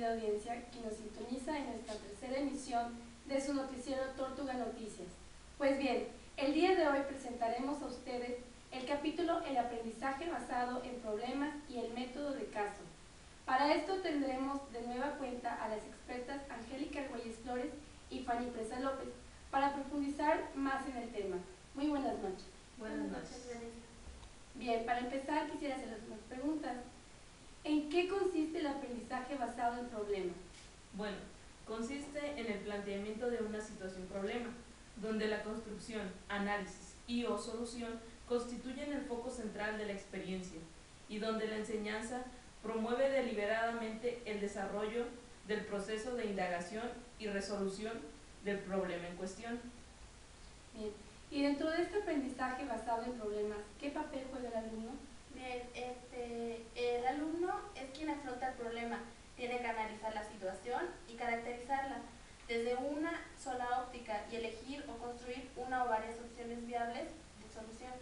querida audiencia que nos sintoniza en nuestra tercera emisión de su noticiero Tortuga Noticias. Pues bien, el día de hoy presentaremos a ustedes el capítulo El aprendizaje basado en problemas y el método de caso. Para esto tendremos de nueva cuenta a las expertas Angélica Argüelles Flores y Fanny Presa López para profundizar más en el tema. Muy buenas noches. Buenas noches. Bien, para empezar quisiera hacerles unas preguntas. ¿En qué consiste el aprendizaje basado en problemas? Bueno, consiste en el planteamiento de una situación-problema, donde la construcción, análisis y o solución constituyen el foco central de la experiencia y donde la enseñanza promueve deliberadamente el desarrollo del proceso de indagación y resolución del problema en cuestión. Bien, y dentro de este aprendizaje basado en problemas, ¿qué papel juega el alumno? Bien, el alumno es quien afronta el problema, tiene que analizar la situación y caracterizarla desde una sola óptica y elegir o construir una o varias opciones viables de solución.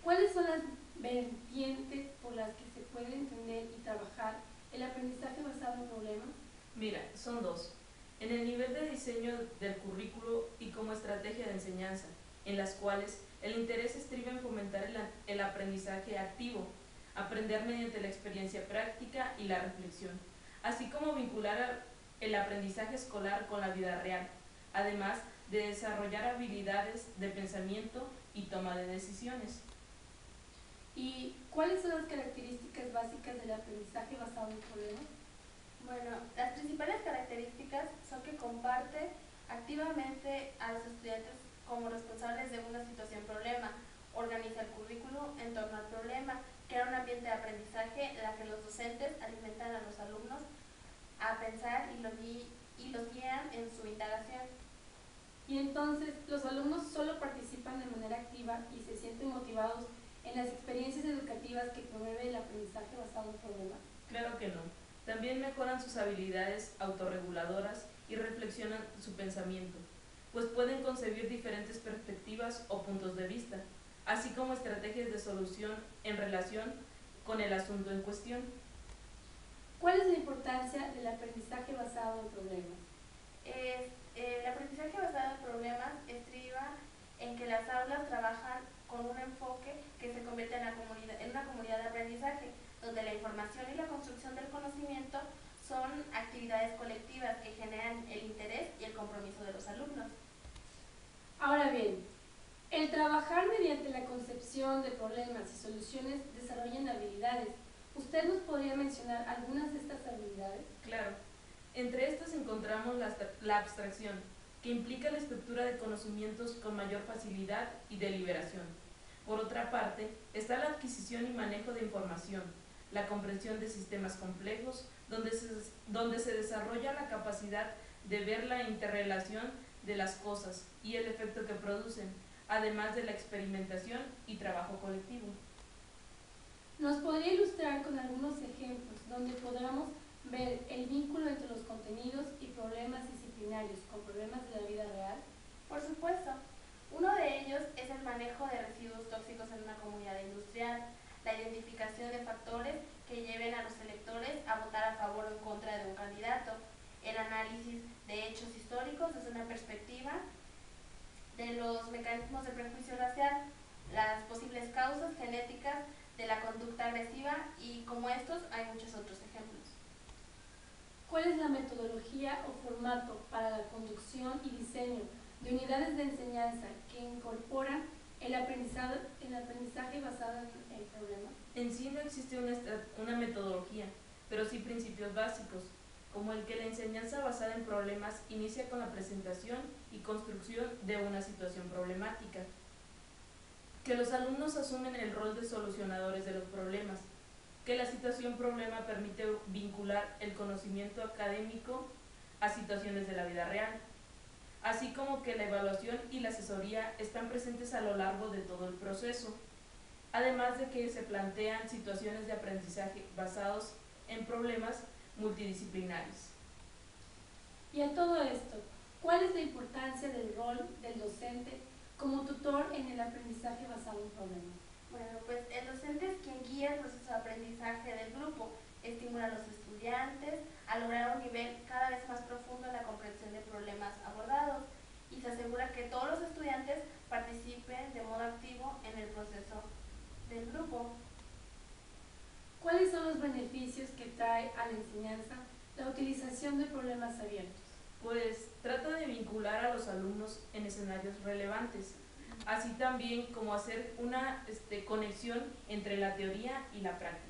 ¿Cuáles son las vertientes por las que se puede entender y trabajar el aprendizaje basado en problemas? Mira, son dos. En el nivel de diseño del currículo y como estrategia de enseñanza, en las cuales el interés estriba en fomentar el aprendizaje activo, aprender mediante la experiencia práctica y la reflexión, así como vincular el aprendizaje escolar con la vida real, además de desarrollar habilidades de pensamiento y toma de decisiones. ¿Y cuáles son las características básicas del aprendizaje basado en problemas? Bueno, las principales características son que comparte activamente a los estudiantes como responsables de una situación-problema, organiza el currículo en torno al problema, crea un ambiente de aprendizaje en la que los docentes alimentan a los alumnos a pensar y los guían en su indagación. Y entonces, ¿los alumnos solo participan de manera activa y se sienten motivados en las experiencias educativas que promueve el aprendizaje basado en problemas? Claro que no. También mejoran sus habilidades autorreguladoras y reflexionan su pensamiento, pues pueden concebir diferentes perspectivas o puntos de vista, así como estrategias de solución en relación con el asunto en cuestión. ¿Cuál es la importancia del aprendizaje basado en problemas? El aprendizaje basado en problemas estriba en que las aulas trabajan con un enfoque que se convierte en una comunidad de aprendizaje, donde la información y la construcción del conocimiento son actividades colectivas que generan el interés y el compromiso de los alumnos. Ahora bien, el trabajar mediante la concepción de problemas y soluciones desarrollan habilidades. ¿Usted nos podría mencionar algunas de estas habilidades? Claro, entre estas encontramos la abstracción, que implica la estructura de conocimientos con mayor facilidad y deliberación. Por otra parte, está la adquisición y manejo de información, la comprensión de sistemas complejos, donde se desarrolla la capacidad de ver la interrelación de las cosas y el efecto que producen, además de la experimentación y trabajo colectivo. ¿Nos podría ilustrar con algunos ejemplos donde podamos ver el vínculo entre los contenidos y problemas disciplinarios con problemas de la vida real? Por supuesto, uno de ellos es el manejo de residuos tóxicos en una comunidad industrial, la identificación de factores que lleven a los electores a votar a favor o en contra de un candidato, el análisis de hechos históricos desde una perspectiva de los mecanismos de prejuicio racial, las posibles causas genéticas de la conducta agresiva y como estos hay muchos otros ejemplos. ¿Cuál es la metodología o formato para la conducción y diseño de unidades de enseñanza que incorporan el aprendizaje basado en problemas? En sí no existe una metodología, pero sí principios básicos, como el que la enseñanza basada en problemas inicia con la presentación y construcción de una situación problemática, que los alumnos asumen el rol de solucionadores de los problemas, que la situación-problema permite vincular el conocimiento académico a situaciones de la vida real, así como que la evaluación y la asesoría están presentes a lo largo de todo el proceso, además de que se plantean situaciones de aprendizaje basados en problemas multidisciplinarios. Y a todo esto, ¿cuál es la importancia del rol del docente como tutor en el aprendizaje basado en problemas? Bueno, pues el docente es quien guía el proceso de aprendizaje del grupo, estimula a los estudiantes a lograr un nivel cada vez más profundo en la comprensión de problemas abordados y se asegura que todos los estudiantes participen de modo activo en el proceso del grupo. ¿Cuáles son los beneficios que trae a la enseñanza la utilización de problemas abiertos? Pues trata de vincular a los alumnos en escenarios relevantes, así también como hacer una conexión entre la teoría y la práctica.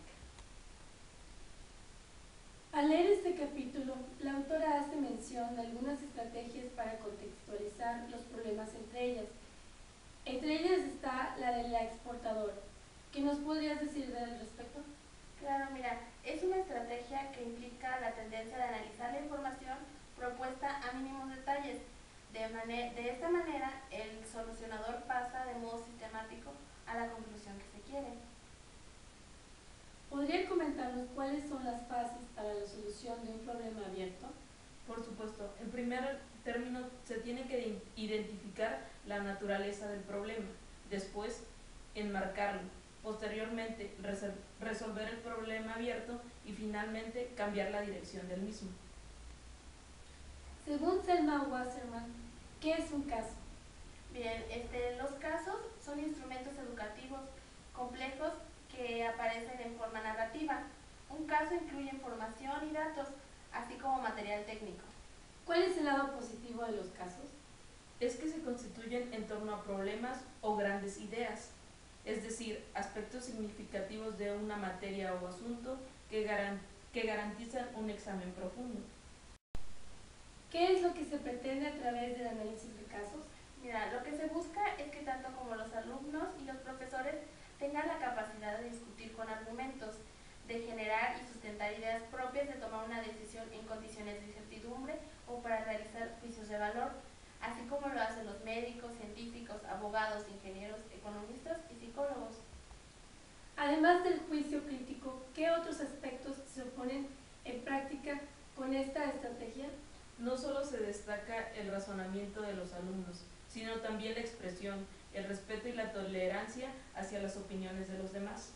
Al leer este capítulo, la autora hace mención de algunas estrategias para contextualizar los problemas entre ellas. Entre ellas está la de la exportadora. ¿Qué nos podrías decir al respecto? Claro, mira, es una estrategia que implica la tendencia de analizar la información propuesta a mínimos detalles. De esta manera, el solucionador pasa de modo sistemático a la conclusión que se quiere. ¿Podría comentarnos cuáles son las fases para la solución de un problema abierto? Por supuesto, en primer término se tiene que identificar la naturaleza del problema, después enmarcarlo, posteriormente resolver el problema abierto y finalmente cambiar la dirección del mismo. Según Selma Wasserman, ¿qué es un caso? Bien, los casos son instrumentos educativos complejos que aparecen en forma narrativa. Un caso incluye información y datos, así como material técnico. ¿Cuál es el lado positivo de los casos? Es que se constituyen en torno a problemas o grandes ideas, es decir, aspectos significativos de una materia o asunto que garantizan un examen profundo. ¿Qué es lo que se pretende a través del análisis de casos? Mira, lo que se busca es que tanto como los alumnos y los profesores tengan la capacidad de discutir con argumentos, de generar y sustentar ideas propias, de tomar una decisión en condiciones de incertidumbre o para realizar juicios de valor, así como lo hacen los médicos, científicos, abogados, ingenieros, economistas y psicólogos. Además del juicio crítico, ¿qué otros aspectos se ponen en práctica con esta estrategia? No solo se destaca el razonamiento de los alumnos, sino también la expresión, el respeto y la tolerancia hacia las opiniones de los demás.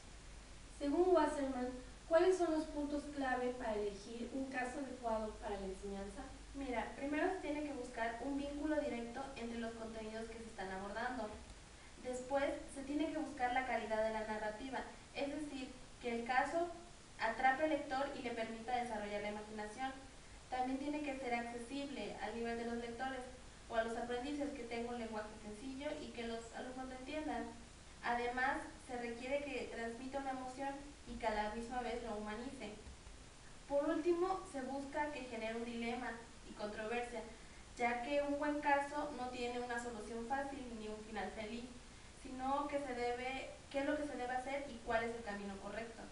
Según Wasserman, ¿cuáles son los puntos clave para elegir un caso adecuado para la enseñanza? Mira, primero se tiene que buscar un vínculo directo entre los contenidos que se están abordando. Después se tiene que buscar la calidad de la narrativa, es decir, que el caso atrape al lector y le permita desarrollar la imaginación. También tiene que ser accesible al nivel de los lectores o a los aprendices, que tenga un lenguaje sencillo y que los alumnos lo entiendan. Además, se requiere que transmita una emoción y que a la misma vez lo humanice. Por último, se busca que genere un dilema y controversia, ya que un buen caso no tiene una solución fácil ni un final feliz, sino qué es lo que se debe hacer y cuál es el camino correcto.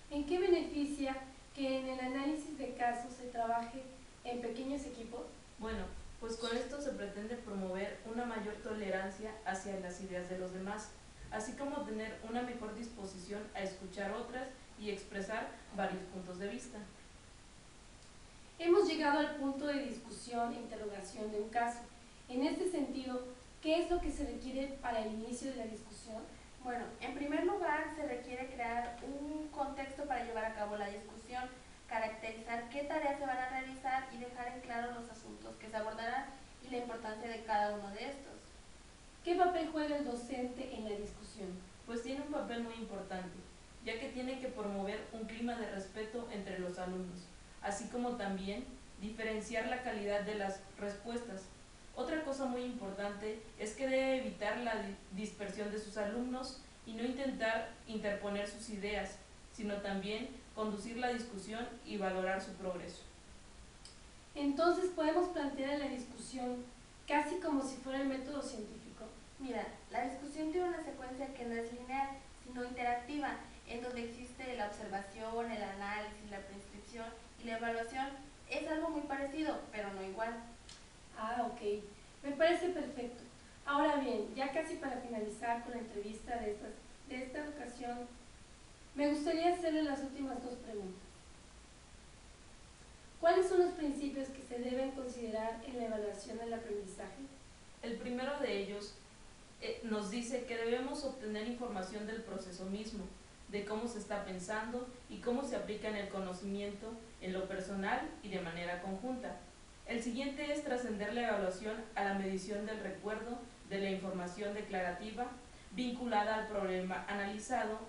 ¿En qué beneficia que en el análisis de casos se trabaje en pequeños equipos? Bueno, pues con esto se pretende promover una mayor tolerancia hacia las ideas de los demás, así como tener una mejor disposición a escuchar otras y expresar varios puntos de vista. Hemos llegado al punto de discusión e interrogación de un caso. En este sentido, ¿qué es lo que se requiere para el inicio de la discusión? Bueno, en primer lugar se requiere crear un contexto para llevar a cabo la discusión, caracterizar qué tareas se van a realizar y dejar en claro los asuntos que se abordarán y la importancia de cada uno de estos. ¿Qué papel juega el docente en la discusión? Pues tiene un papel muy importante, ya que tiene que promover un clima de respeto entre los alumnos, así como también diferenciar la calidad de las respuestas. Otra cosa muy importante es que debe evitar la dispersión de sus alumnos y no intentar interponer sus ideas, sino también conducir la discusión y valorar su progreso. Entonces podemos plantear la discusión casi como si fuera el método científico. Mira, la discusión tiene una secuencia que no es lineal, sino interactiva, en donde existe la observación, el análisis, la prescripción y la evaluación. Es algo muy parecido, pero no igual. Ah, ok. Me parece perfecto. Ahora bien, ya casi para finalizar con la entrevista de esta ocasión, me gustaría hacerle las últimas dos preguntas. ¿Cuáles son los principios que se deben considerar en la evaluación del aprendizaje? El primero de ellos nos dice que debemos obtener información del proceso mismo, de cómo se está pensando y cómo se aplica en el conocimiento, en lo personal y de manera conjunta. El siguiente es trascender la evaluación a la medición del recuerdo de la información declarativa vinculada al problema analizado.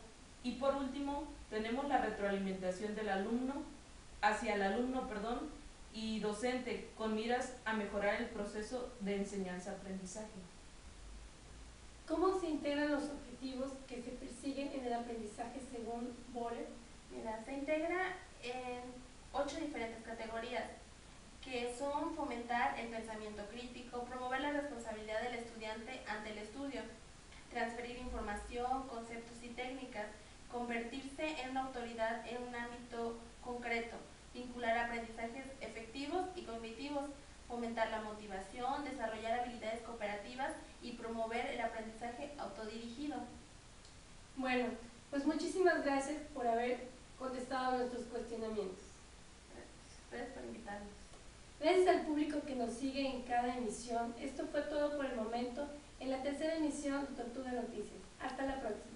Y por último, tenemos la retroalimentación del alumno hacia el alumno, y docente, con miras a mejorar el proceso de enseñanza-aprendizaje. ¿Cómo se integran los objetivos que se persiguen en el aprendizaje según Boller? Mira, se integra en 8 diferentes categorías, que son fomentar el pensamiento crítico, promover la responsabilidad del estudiante ante el estudio, transferir información, conceptos y técnicas, convertirse en una autoridad en un ámbito concreto, vincular aprendizajes efectivos y cognitivos, fomentar la motivación, desarrollar habilidades cooperativas y promover el aprendizaje autodirigido. Bueno, pues muchísimas gracias por haber contestado a nuestros cuestionamientos. Gracias por invitarnos. Gracias al público que nos sigue en cada emisión. Esto fue todo por el momento en la tercera emisión de Tortuga Noticias. Hasta la próxima.